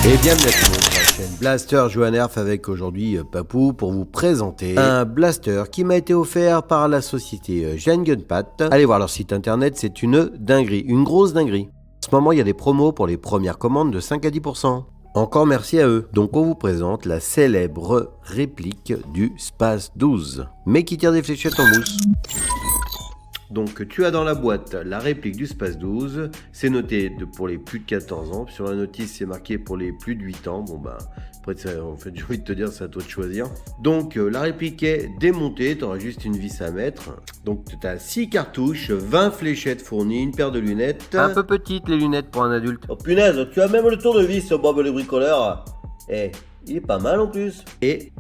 Et bienvenue à tout le monde sur la chaîne Blaster Joue à Nerf avec aujourd'hui Papou pour vous présenter un blaster qui m'a été offert par la société Gen Gunpat. Allez voir leur site internet, c'est une dinguerie, une grosse dinguerie. En ce moment il y a des promos pour les premières commandes de 5 à 10%. Encore merci à eux. Donc on vous présente la célèbre réplique du Space 12, mais qui tire des fléchettes en mousse. Donc tu as dans la boîte la réplique du Space 12, c'est noté pour les plus de 14 ans, sur la notice c'est marqué pour les plus de 8 ans, bon bah après en fait j'ai envie de te dire c'est à toi de choisir. Donc la réplique est démontée, tu auras juste une vis à mettre, donc tu as 6 cartouches, 20 fléchettes fournies, une paire de lunettes. Un peu petites les lunettes pour un adulte. Oh punaise, tu as même le tournevis Bob le bricoleur. Eh, il est pas mal en plus. Et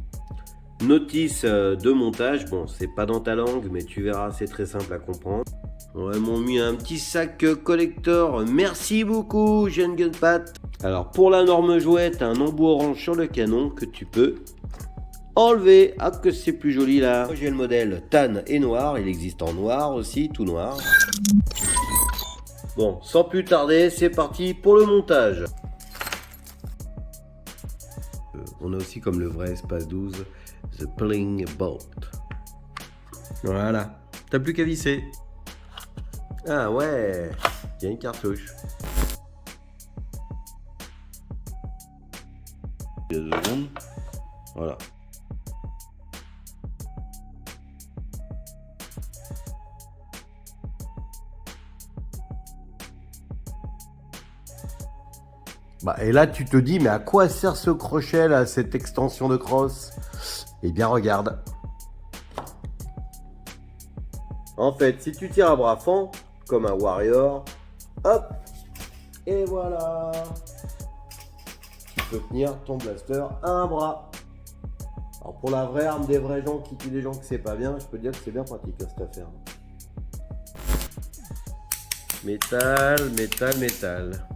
notice de montage, bon c'est pas dans ta langue mais tu verras c'est très simple à comprendre. Ouais, m'ont mis un petit sac collector, merci beaucoup Gen Gunpat. Alors pour la norme jouette, un embout orange sur le canon que tu peux enlever. Ah que c'est plus joli là. J'ai le modèle tan et noir, il existe en noir aussi, tout noir. Bon, sans plus tarder, c'est parti pour le montage. On a aussi comme le vrai Space 12 The Pling Bolt. Voilà, t'as plus qu'à visser. Ah ouais, il y a une cartouche. Il y a 2 secondes. Voilà. Bah, et là tu te dis mais à quoi sert ce crochet là, cette extension de crosse? Eh bien regarde. En fait si tu tires à bras fond comme un warrior, hop, et voilà, tu peux tenir ton blaster à un bras. Alors pour la vraie arme des vrais gens qui tuent des gens que c'est pas bien, je peux te dire que c'est bien pratique cette affaire. Métal, métal, métal.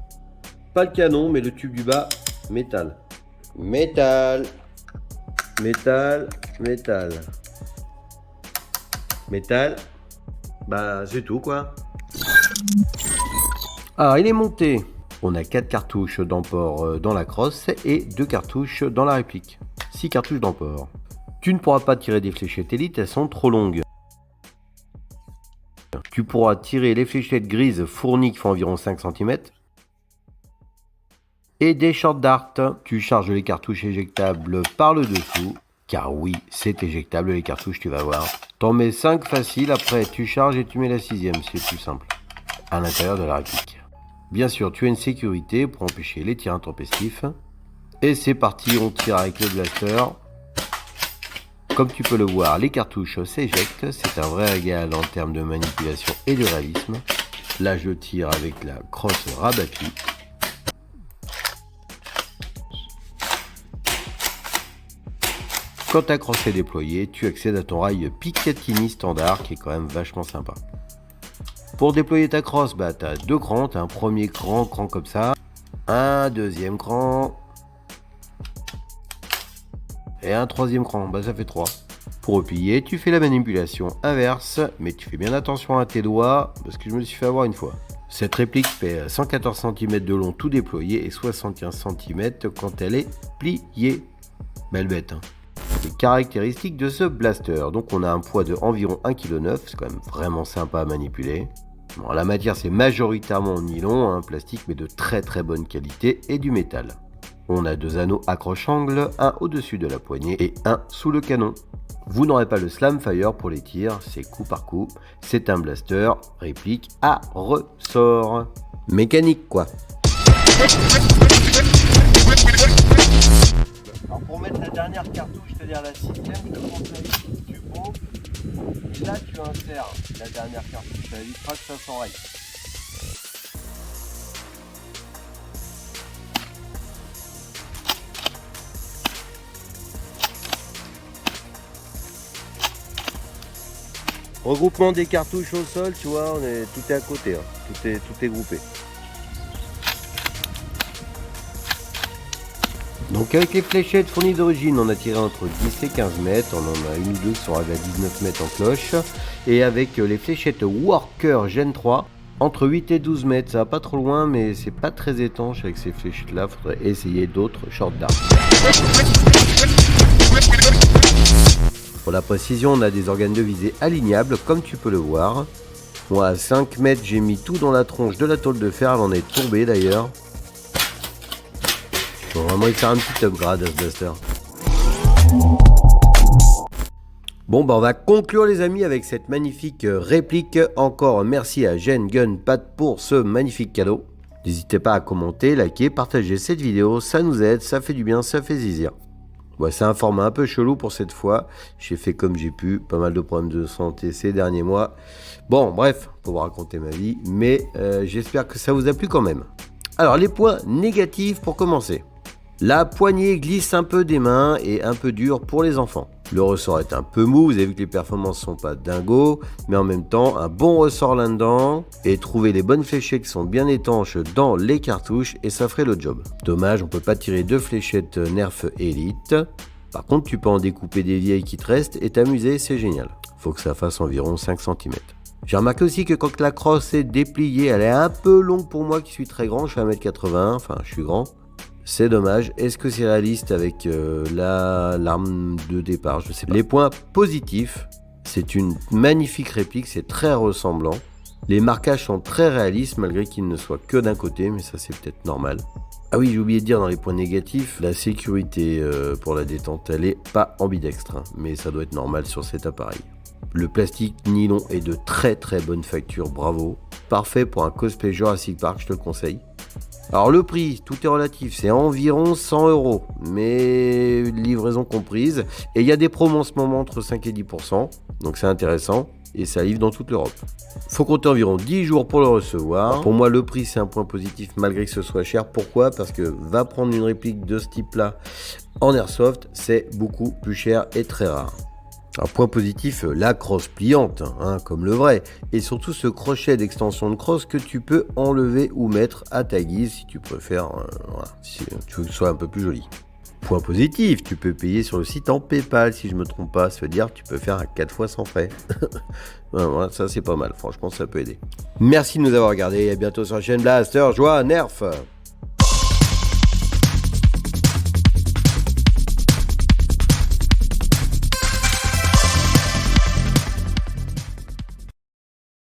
Pas le canon, mais le tube du bas, métal. Métal. Métal. Métal. Métal. Bah, c'est tout, quoi. Alors, il est monté. On a 4 cartouches d'emport dans la crosse et 2 cartouches dans la réplique. 6 cartouches d'emport. Tu ne pourras pas tirer des fléchettes élites, elles sont trop longues. Tu pourras tirer les fléchettes grises fournies qui font environ 5 cm. Et des short dart. Tu charges les cartouches éjectables par le dessous. Car oui, c'est éjectable les cartouches, tu vas voir. T'en mets 5 faciles, après tu charges et tu mets la 6e, c'est plus simple. À l'intérieur de la réplique. Bien sûr, tu as une sécurité pour empêcher les tirs intempestifs. Et c'est parti, on tire avec le blaster. Comme tu peux le voir, les cartouches s'éjectent. C'est un vrai régal en termes de manipulation et de réalisme. Là, je tire avec la crosse rabattue. Quand ta crosse est déployée, tu accèdes à ton rail Picatinny standard qui est quand même vachement sympa. Pour déployer ta crosse, bah, tu as 2 crans, tu as un premier cran comme ça, un deuxième cran et un troisième cran, bah, ça fait 3. Pour replier, tu fais la manipulation inverse, mais tu fais bien attention à tes doigts parce que je me suis fait avoir une fois. Cette réplique fait 114 cm de long tout déployé et 75 cm quand elle est pliée. Belle bête, hein. Les caractéristiques de ce blaster, donc on a un poids de environ 1,9 kg, c'est quand même vraiment sympa à manipuler. Bon, la matière c'est majoritairement en nylon, hein, plastique mais de très très bonne qualité et du métal. On a 2 anneaux accroche-angle, un au-dessus de la poignée et un sous le canon. Vous n'aurez pas le slam fire pour les tirs, c'est coup par coup. C'est un blaster réplique à ressort. Mécanique quoi. Alors pour mettre la dernière cartouche, c'est-à-dire la 6e, je te conseille, tu pompes, et là tu insères la dernière cartouche, ça évitera que ça s'enraye. Regroupement des cartouches au sol, tu vois, tout est à côté, hein. Tout est groupé. Donc avec les fléchettes fournies d'origine, on a tiré entre 10 et 15 mètres, on en a une ou deux qui sont arrivées à 19 mètres en cloche. Et avec les fléchettes Worker Gen 3, Entre 8 et 12 mètres, ça va pas trop loin, mais c'est pas très étanche avec ces fléchettes là, faudrait essayer d'autres short darts. Pour la précision, on a des organes de visée alignables, comme tu peux le voir. Moi, à 5 mètres, j'ai mis tout dans la tronche de la tôle de fer, elle en est tombée d'ailleurs. Faut vraiment y faire un petit upgrade à ce blaster. Bon, bah on va conclure les amis avec cette magnifique réplique. Encore merci à GenGunPad pour ce magnifique cadeau. N'hésitez pas à commenter, liker, partager cette vidéo, ça nous aide, ça fait du bien, ça fait zizir. Ouais, c'est un format un peu chelou pour cette fois. J'ai fait comme j'ai pu, pas mal de problèmes de santé ces derniers mois. Bon, bref, pour vous raconter ma vie, mais j'espère que ça vous a plu quand même. Alors, les points négatifs pour commencer. La poignée glisse un peu des mains et un peu dure pour les enfants. Le ressort est un peu mou, vous avez vu que les performances sont pas dingos, mais en même temps, un bon ressort là-dedans, et trouver les bonnes fléchettes qui sont bien étanches dans les cartouches, et ça ferait le job. Dommage, on peut pas tirer 2 fléchettes Nerf Elite. Par contre, tu peux en découper des vieilles qui te restent et t'amuser, c'est génial. Faut que ça fasse environ 5 cm. J'ai remarqué aussi que quand la crosse est dépliée, elle est un peu longue pour moi qui suis très grand, je fais 1m80, enfin je suis grand. C'est dommage. Est-ce que c'est réaliste avec l'arme de départ? Je sais pas. Les points positifs, c'est une magnifique réplique, c'est très ressemblant. Les marquages sont très réalistes malgré qu'ils ne soient que d'un côté, mais ça c'est peut-être normal. Ah oui, j'ai oublié de dire dans les points négatifs, la sécurité pour la détente, elle est pas ambidextre, hein, mais ça doit être normal sur cet appareil. Le plastique nylon est de très très bonne facture, bravo. Parfait pour un cosplay Jurassic Park, je te le conseille. Alors le prix, tout est relatif, c'est environ 100 €, mais livraison comprise. Et il y a des promos en ce moment entre 5 et 10%, donc c'est intéressant. Et ça livre dans toute l'Europe. Faut compter environ 10 jours pour le recevoir. Alors pour moi, le prix, c'est un point positif malgré que ce soit cher. Pourquoi? Parce que va prendre une réplique de ce type-là en airsoft, c'est beaucoup plus cher et très rare. Un point positif, la crosse pliante, hein, comme le vrai. Et surtout ce crochet d'extension de crosse que tu peux enlever ou mettre à ta guise si tu préfères, voilà, si tu veux que ce soit un peu plus joli. Point positif, tu peux payer sur le site en PayPal si je me trompe pas, ça veut dire que tu peux faire à 4 fois sans frais. Voilà, ça c'est pas mal, franchement ça peut aider. Merci de nous avoir regardés et à bientôt sur la chaîne Blaster Joie Nerf.